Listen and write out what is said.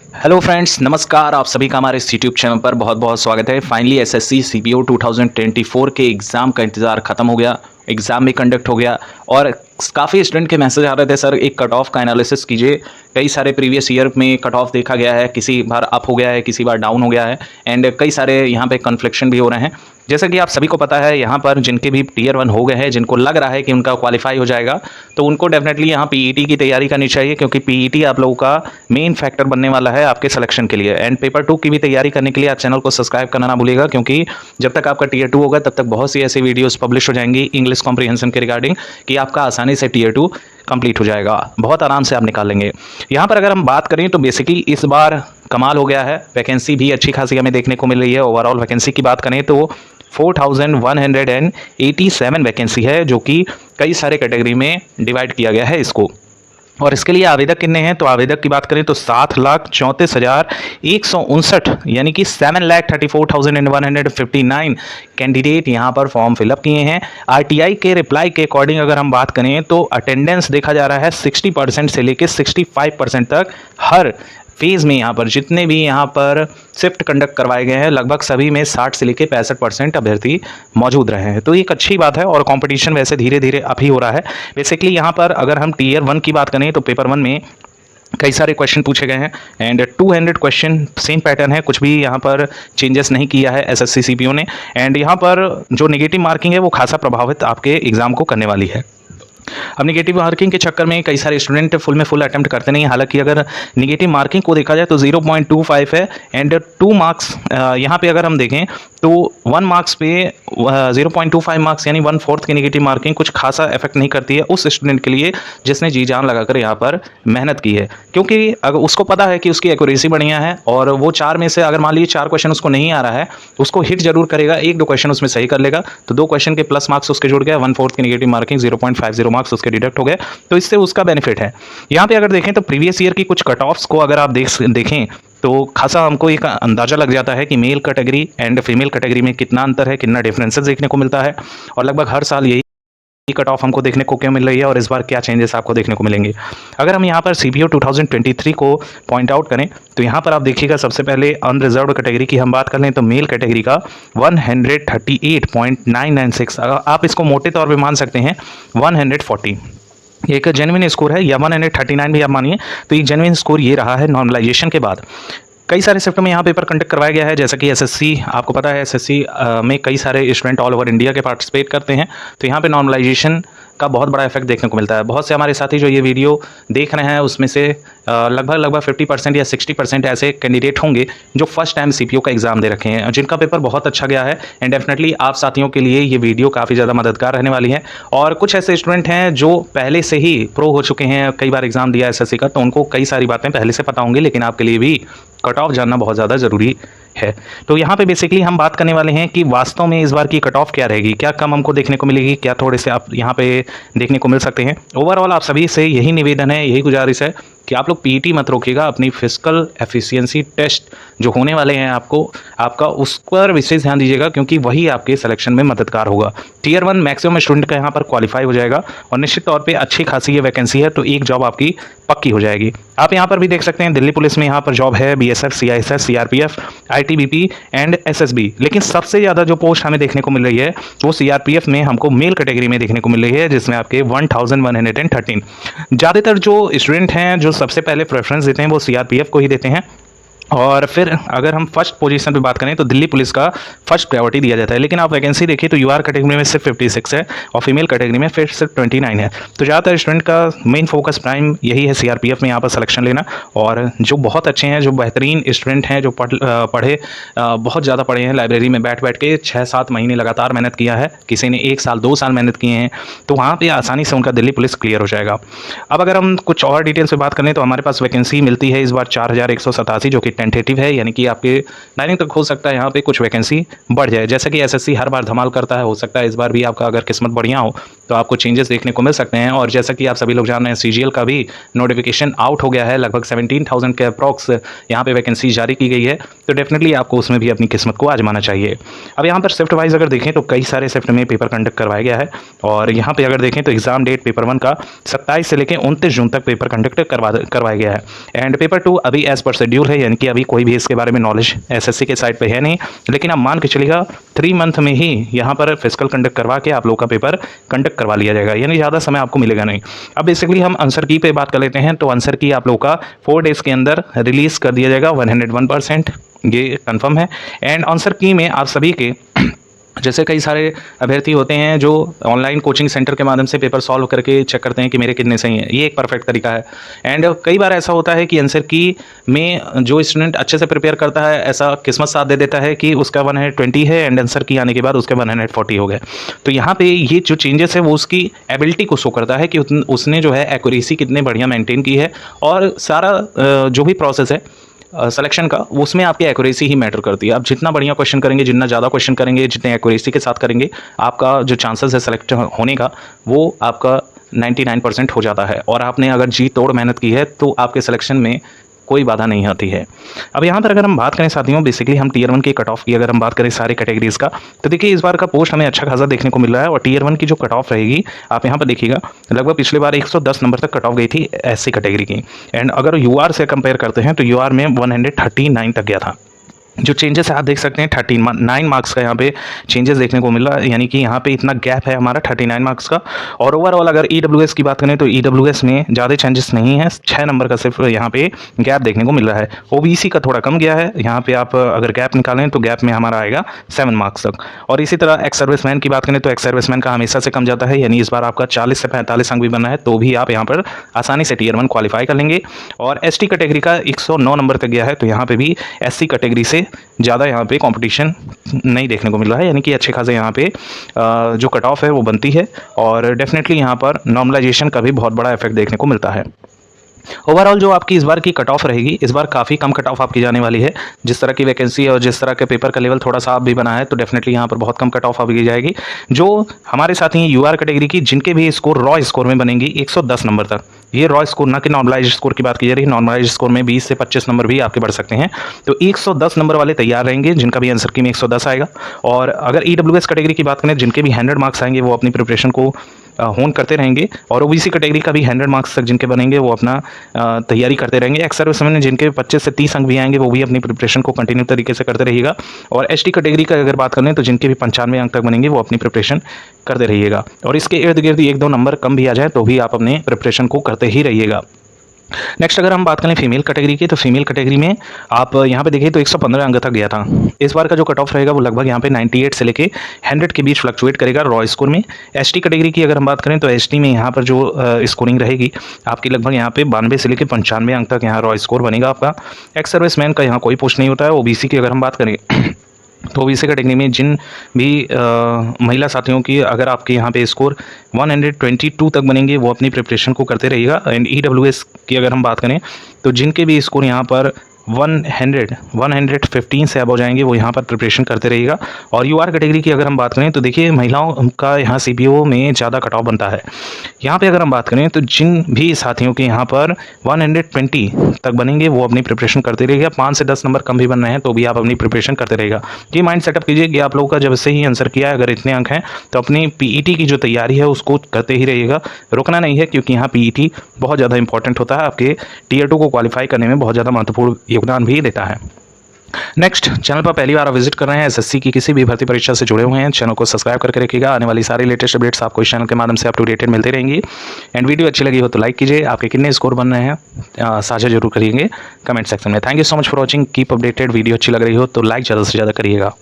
Hello friends, नमस्कार। आप सभी का हमारे इस यूट्यूब चैनल पर बहुत बहुत स्वागत है। फाइनली एसएससी सीपीओ 2024 के एग्ज़ाम का इंतज़ार ख़त्म हो गया। एग्ज़ाम भी कंडक्ट हो गया और काफ़ी स्टूडेंट के मैसेज आ रहे थे, सर एक कट ऑफ का एनालिसिस कीजिए। कई सारे प्रीवियस ईयर में कट ऑफ देखा गया है, किसी बार अप हो गया है, किसी बार डाउन हो गया है एंड कई सारे यहाँ पे कन्फ्लिक्शन भी हो रहे हैं। जैसा कि आप सभी को पता है, यहाँ पर जिनके भी टियर 1 हो गए हैं, जिनको लग रहा है कि उनका क्वालिफाई हो जाएगा, तो उनको डेफिनेटली यहाँ पीईटी की तैयारी करनी चाहिए, क्योंकि पीईटी आप लोगों का मेन फैक्टर बनने वाला है आपके सिलेक्शन के लिए। एंड पेपर 2 की भी तैयारी करने के लिए आप चैनल को सब्सक्राइब करना ना भूलिएगा, क्योंकि जब तक आपका टियर 2 होगा तब तक बहुत सी ऐसी वीडियोस पब्लिश हो जाएंगी इंग्लिश कॉम्प्रिहेंशन के रिगार्डिंग कि आपका आसानी से टियर 2 कंप्लीट हो जाएगा, बहुत आराम से आप निकाल लेंगे। यहाँ पर अगर हम बात करें तो बेसिकली इस बार कमाल हो गया है, वैकेंसी भी अच्छी खासी हमें देखने को मिल रही है। ओवरऑल वैकेंसी की बात करें तो 4187 वैकेंसी है, जो कि कई सारे कैटेगरी में डिवाइड किया गया है इसको। और इसके लिए आवेदक कितने हैं, तो आवेदक की बात करें तो 7,34,159 यानी कि 7,34,159 कैंडिडेट यहाँ पर फॉर्म फिलअप किए हैं। आरटीआई के रिप्लाई के अकॉर्डिंग अगर हम बात करें तो अटेंडेंस देखा जा रहा है 60% से लेकर 65% तक। हर फेज़ में यहाँ पर जितने भी यहाँ पर शिफ्ट कंडक्ट करवाए गए हैं, लगभग सभी में 60 से लेकर 65% अभ्यर्थी मौजूद रहे हैं, तो एक अच्छी बात है। और कंपटीशन वैसे धीरे धीरे अप ही हो रहा है। बेसिकली यहाँ पर अगर हम टियर 1 की बात करें तो पेपर 1 में कई सारे क्वेश्चन पूछे गए हैं एंड 200 क्वेश्चन सेम पैटर्न है, कुछ भी यहाँ पर चेंजेस नहीं किया है एसएससी सीपीओ ने। एंड यहाँ पर जो नेगेटिव मार्किंग है वो खासा प्रभावित आपके एग्जाम को करने वाली है। अब नेगेटिव मार्किंग के चक्कर में कई सारे स्टूडेंट फुल में फुल अटेम्प्ट करते नहीं हैं। हालांकि अगर नेगेटिव मार्किंग को देखा जाए तो 0.25 है एंड 2 मार्क्स यहाँ पे अगर हम देखें तो 1 मार्क्स पे 0.25 मार्क्स यानी 1/4 की नेगेटिव मार्किंग कुछ खासा इफेक्ट नहीं करती है उस स्टूडेंट के लिए जिसने जी जान लगाकर यहाँ पर मेहनत की है, क्योंकि अगर उसको पता है कि उसकी एक्यूरेसी बढ़िया है और वो 4 में से अगर मान लीजिए 4 क्वेश्चन उसको नहीं आ रहा है, उसको हिट जरूर करेगा, 1-2 क्वेश्चन उसमें सही कर लेगा तो 2 क्वेश्चन के प्लस मार्क्स उसके जुड़ गए, 1/4 की नेगेटिव मार्किंग 0.50 मार्क्स उसके डिडक्ट हो गए, तो इससे उसका बेनिफिट है। यहाँ पे अगर देखें तो प्रीवियस ईयर की कुछ कट ऑफ्स को अगर आप देखें तो खासा हमको एक अंदाजा लग जाता है कि male category and female category में कितना अंतर है, कितना डिफरेंसेस देखने को मिलता है। और लगभग हर साल यही कट ऑफ हमको देखने को क्या मिल रही है और इस बार क्या चेंजेस आपको देखने को मिलेंगे। अगर हम यहाँ पर सीपीओ 2023 को पॉइंट आउट करें तो यहाँ पर आप देखिएगा, सबसे पहले अनरिजर्व्ड कैटेगरी की हम बात कर लें तो मेल कैटेगरी का 138.996, आप इसको मोटे तौर पे मान सकते हैं 140 एक जेन्युइन स्कोर है, या 139 भी आप मानिए, तो एक जेन्युइन स्कोर ये रहा है नॉर्मलाइजेशन के बाद। कई सारे शिफ्ट में यहाँ पेपर कंडक्ट करवाया गया है, जैसा कि एसएससी, आपको पता है एसएससी में कई सारे स्टूडेंट ऑल ओवर इंडिया के पार्टिसिपेट करते हैं, तो यहाँ पे नॉर्मलाइजेशन का बहुत बड़ा इफेक्ट देखने को मिलता है। बहुत से हमारे साथी जो ये वीडियो देख रहे हैं उसमें से लगभग 50% या 60% ऐसे कैंडिडेट होंगे जो फर्स्ट टाइम सीपीओ का एग्जाम दे रखे हैं, जिनका पेपर बहुत अच्छा गया है एंड डेफिनेटली आप साथियों के लिए ये वीडियो काफ़ी ज़्यादा मददगार रहने वाली है। और कुछ ऐसे स्टूडेंट हैं जो पहले से ही प्रो हो चुके हैं, कई बार एग्जाम दिया एसएससी का, तो उनको कई सारी बातें पहले से पता होंगी, लेकिन आपके लिए भी कट ऑफ जानना बहुत ज़्यादा ज़रूरी है। तो यहाँ पे बेसिकली हम बात करने वाले हैं कि वास्तव में इस बार की कट ऑफ क्या रहेगी, क्या कम हमको देखने को मिलेगी, क्या थोड़े से आप यहाँ पे देखने को मिल सकते हैं। ओवरऑल आप सभी से यही निवेदन है, यही गुजारिश है कि आप लोग पीईटी मत रोकिएगा, अपनी फिजिकल एफिशिएंसी टेस्ट जो होने वाले हैं आपका उस पर विशेष ध्यान दीजिएगा, क्योंकि वही आपके सिलेक्शन में मददगार होगा। टीयर 1 मैक्सिमम स्टूडेंट का यहाँ पर क्वालिफाई हो जाएगा और निश्चित तौर पे अच्छी खासी ये वैकेंसी है, तो एक जॉब आपकी पक्की हो जाएगी। आप यहाँ पर भी देख सकते हैं दिल्ली पुलिस में यहाँ पर जॉब है, BSF, CISF, CRPF, ITBP and SSB. लेकिन सबसे ज़्यादा जो पोस्ट हमें देखने को मिल रही है वो सीआरपीएफ में हमको मेल कैटेगरी में देखने को मिल रही है, जिसमें आपके 1113 ज़्यादातर जो स्टूडेंट हैं जो सबसे पहले प्रेफरेंस देते हैं वो सीआरपीएफ को ही देते हैं। और फिर अगर हम फर्स्ट पोजीशन पे बात करें तो दिल्ली पुलिस का फर्स्ट प्रायोरिटी दिया जाता है। लेकिन आप वैकेंसी देखिए तो यूआर कैटेगरी में सिर्फ 56 है और फीमेल कैटेगरी में फिर सिर्फ 29 है। तो ज़्यादातर स्टूडेंट का मेन फोकस प्राइम यही है सीआरपीएफ में यहाँ पर सिलेक्शन लेना। और जो बहुत अच्छे हैं, जो बेहतरीन स्टूडेंट हैं, जो पढ़े बहुत ज़्यादा पढ़े हैं, लाइब्रेरी में बैठ के 6-7 महीने लगातार मेहनत किया है, किसी ने 1 साल 2 साल मेहनत किए हैं, तो वहाँ पर आसानी से उनका दिल्ली पुलिस क्लियर हो जाएगा। अब अगर हम कुछ और डिटेल्स से बात करें तो हमारे पास वैकेंसी मिलती है इस बार 4187, जो कि टेंटेटिव है, यानी कि आपके 9 तक हो सकता है यहाँ पे कुछ वैकेंसी बढ़ जाए। जैसा कि एसएससी हर बार धमाल करता है, हो सकता है इस बार भी आपका अगर किस्मत बढ़िया हो तो आपको चेंजेस देखने को मिल सकते हैं। और जैसा कि आप सभी लोग जान रहे हैं, सीजीएल का भी नोटिफिकेशन आउट हो गया है, लगभग 17,000 के अप्रॉक्स यहाँ पे वैकेंसी जारी की गई है, तो डेफिनेटली आपको उसमें भी अपनी किस्मत को आजमाना चाहिए। अब यहाँ पर शिफ्ट वाइज अगर देखें तो कई सारे शिफ्ट में पेपर कंडक्ट करवाया गया है, और यहाँ पे अगर देखें तो एग्जाम डेट पेपर 1 का 27 से लेकर 29 जून तक पेपर कंडक्ट करवाया गया है। एंड पेपर 2 अभी एज पर शेड्यूल है, यानी कि अभी कोई भी इसके बारे में नॉलेज एसएससी के साइट पे है नहीं, लेकिन आप मान के चलिएगा 3 मंथ में ही यहाँ पर फिजिकल कंडक्ट करवा के आप लोग का पेपर कंडक्ट करवा लिया जाएगा, यानी ज़्यादा समय आपको मिलेगा नहीं। अब बेसिकली हम आंसर की पे बात कर लेते हैं, तो आंसर की आप लोग का 4 डेज़ के अंदर रिलीज़ कर दिया जाएगा 101%, ये कंफर्म है। एंड आंसर की में आप सभी के जैसे कई सारे अभ्यर्थी होते हैं जो ऑनलाइन कोचिंग सेंटर के माध्यम से पेपर सॉल्व करके चेक करते हैं कि मेरे कितने सही हैं, ये एक परफेक्ट तरीका है। एंड कई बार ऐसा होता है कि आंसर की में जो स्टूडेंट अच्छे से प्रिपेयर करता है, ऐसा किस्मत साथ दे देता है कि उसका 120 है एंड आंसर की आने के बाद उसके 140 हो गए। तो यहाँ पे ये जो चेंजेस है वो उसकी एबिलिटी को शो करता है कि उसने जो है एक्यूरेसी कितने बढ़िया मेंटेन की है, और सारा जो भी प्रोसेस है सिलेक्शन का, उसमें आपकी एक्यूरेसी ही मैटर करती है। आप जितना बढ़िया क्वेश्चन करेंगे, जितना ज़्यादा क्वेश्चन करेंगे, जितने एक्यूरेसी के साथ करेंगे, आपका जो चांसेस है सेलेक्ट होने का वो आपका 99% हो जाता है। और आपने अगर जी तोड़ मेहनत की है तो आपके सिलेक्शन में कोई बाधा नहीं आती है। अब यहाँ पर अगर हम बात करें साथियों, बेसिकली हम टीयर 1 की कट ऑफ की अगर हम बात करें सारे कैटेगरीज का, तो देखिए इस बार का पोस्ट हमें अच्छा खासा देखने को मिल रहा है। और टीयर 1 की जो कट ऑफ रहेगी, आप यहाँ पर देखिएगा, लगभग पिछले बार 110 नंबर तक कट ऑफ गई थी एससी कैटेगरी की। एंड अगर यूआर से कंपेयर करते हैं तो यूआर में 139 तक गया था। जो चेंजेस है आप देख सकते हैं 39 मार्क्स का यहाँ पे चेंजेस देखने को मिल रहा है, यानी कि यहाँ पे इतना गैप है हमारा 39 मार्क्स का। और ओवरऑल अगर ईडब्ल्यूएस की बात करें तो ईडब्ल्यूएस में ज़्यादा चेंजेस नहीं है, 6 नंबर का सिर्फ यहाँ पे गैप देखने को मिल रहा है। ओबीसी का थोड़ा कम गया है, यहाँ पे आप अगर गैप निकालें तो गैप में हमारा आएगा 7 मार्क्स तक। और इसी तरह एक्स सर्विसमैन की बात करें तो एक्स सर्विसमैन का हमेशा से कम जाता है, यानी इस बार आपका 40 से 45 अंक भी बनना है तो भी आप यहाँ पर आसानी से टीयर 1 क्वालिफाई कर लेंगे। और एसटी कैटेगरी का 109 नंबर तक गया है, तो यहाँ पे भी एससी कैटेगरी से ज़्यादा यहाँ पे कंपटीशन नहीं देखने को मिल रहा है, यानी कि अच्छे खासे यहाँ पे जो कट ऑफ है वो बनती है। और डेफिनेटली यहाँ पर नॉर्मलाइजेशन का भी बहुत बड़ा इफेक्ट देखने को मिलता है। ओवरऑल जो आपकी इस बार की कट ऑफ रहेगी, इस बार काफ़ी कम कट ऑफ आपकी जाने वाली है। जिस तरह की वैकेंसी है और जिस तरह के पेपर का लेवल थोड़ा सा आप भी बना है, तो डेफिनेटली यहाँ पर बहुत कम कट ऑफ आपकी जाएगी। जो हमारे साथी हैं यूआर कैटेगरी की, जिनके भी स्कोर रॉ स्कोर में बनेंगी 110 नंबर तक, ये रॉ स्कोर ना कि नॉर्मलाइज स्कोर की बात की जा रही है, नॉर्मलाइज स्कोर में 20 से 25 नंबर भी आपके बढ़ सकते हैं। तो 110 नंबर वाले तैयार रहेंगे, जिनका भी आंसर की में 110 आएगा। और अगर ईडब्ल्यूएस कैटेगरी की बात करें, जिनके भी 100 मार्क्स आएंगे वो अपनी प्रिपरेशन को होन करते रहेंगे। और ओबीसी कैटेगरी का भी 100 मार्क्स तक जिनके बनेंगे वो अपना तैयारी करते रहेंगे। एक्स सर्विसमैन में जिनके 25 से 30 अंक भी आएंगे वो भी अपनी प्रिपरेशन को कंटिन्यू तरीके से करते रहिएगा। और एसटी कैटेगरी का अगर बात करें तो जिनके भी 95 अंक तक बनेंगे वो अपनी प्रिपरेशन करते रहिएगा। और इसके इर्द गिर्द 1-2 नंबर कम भी आ जाए तो भी आप अपने प्रिपरेशन को करते ही रहिएगा। नेक्स्ट अगर हम बात करें फीमेल कैटेगरी की, तो फीमेल कैटेगरी में आप यहाँ पे देखिए तो 115 अंक तक गया था। इस बार का जो कट ऑफ रहेगा वो लगभग यहाँ पे 98 से लेके 100 के बीच फ्लक्चुएट करेगा रॉ स्कोर में। एसटी कैटेगरी की अगर हम बात करें तो एसटी में यहाँ पर जो स्कोरिंग रहेगी आपकी लगभग यहाँ पे 92 से लेके 95 अंक तक यहाँ रॉ स्कोर बनेगा आपका। एक्स सर्विसमैन का यहाँ कोई पोस्ट नहीं होता है। ओबीसी की अगर हम बात करें तो ओबीसी कैटेगरी में जिन भी महिला साथियों की अगर आपके यहाँ पे स्कोर 122 तक बनेंगे वो अपनी प्रिपरेशन को करते रहिएगा। एंड ईडब्ल्यूएस की अगर हम बात करें तो जिनके भी स्कोर यहाँ पर 115 से अब हो जाएंगे वो यहाँ पर प्रिपरेशन करते रहिएगा। और यूआर कैटेगरी की अगर हम बात करें तो देखिए महिलाओं का यहाँ सीपीओ में ज़्यादा कट ऑफ बनता है। यहाँ पे अगर हम बात करें तो जिन भी साथियों के यहाँ पर 120 तक बनेंगे वो अपनी प्रिपरेशन करते रहिएगा। 5 से 10 नंबर कम भी बनना है तो भी आप अपनी प्रिपरेशन करते रहेगा। ये माइंड सेटअप कीजिए कि आप लोगों का जब से ही आंसर किया है अगर इतने अंक हैं तो अपनी पीईटी की जो तैयारी है उसको करते ही रहिएगा, रुकना नहीं है, क्योंकि यहाँ पीईटी बहुत ज़्यादा इंपॉर्टेंट होता है, आपके टीयर 2 को क्वालिफाई करने में बहुत ज़्यादा महत्वपूर्ण योगदान भी देता है। नेक्स्ट, चैनल पर पहली बार आप विजिट कर रहे हैं, एसएससी की किसी भी भर्ती परीक्षा से जुड़े हुए हैं, चैनल को सब्सक्राइब करके रखिएगा। आने वाली सारी लेटेस्ट अपडेट्स आपको इस चैनल के माध्यम से अप टू डेट मिलती रहेंगी। एंड वीडियो अच्छी लगी हो तो लाइक कीजिए, आपके कितने स्कोर बन रहे हैं साझा जरूर करिएंगे कमेंट सेक्शन में। Thank you so much for watching, keep updated. Video अच्छी लग रही हो तो लाइक ज़्यादा से ज़्यादा करिएगा।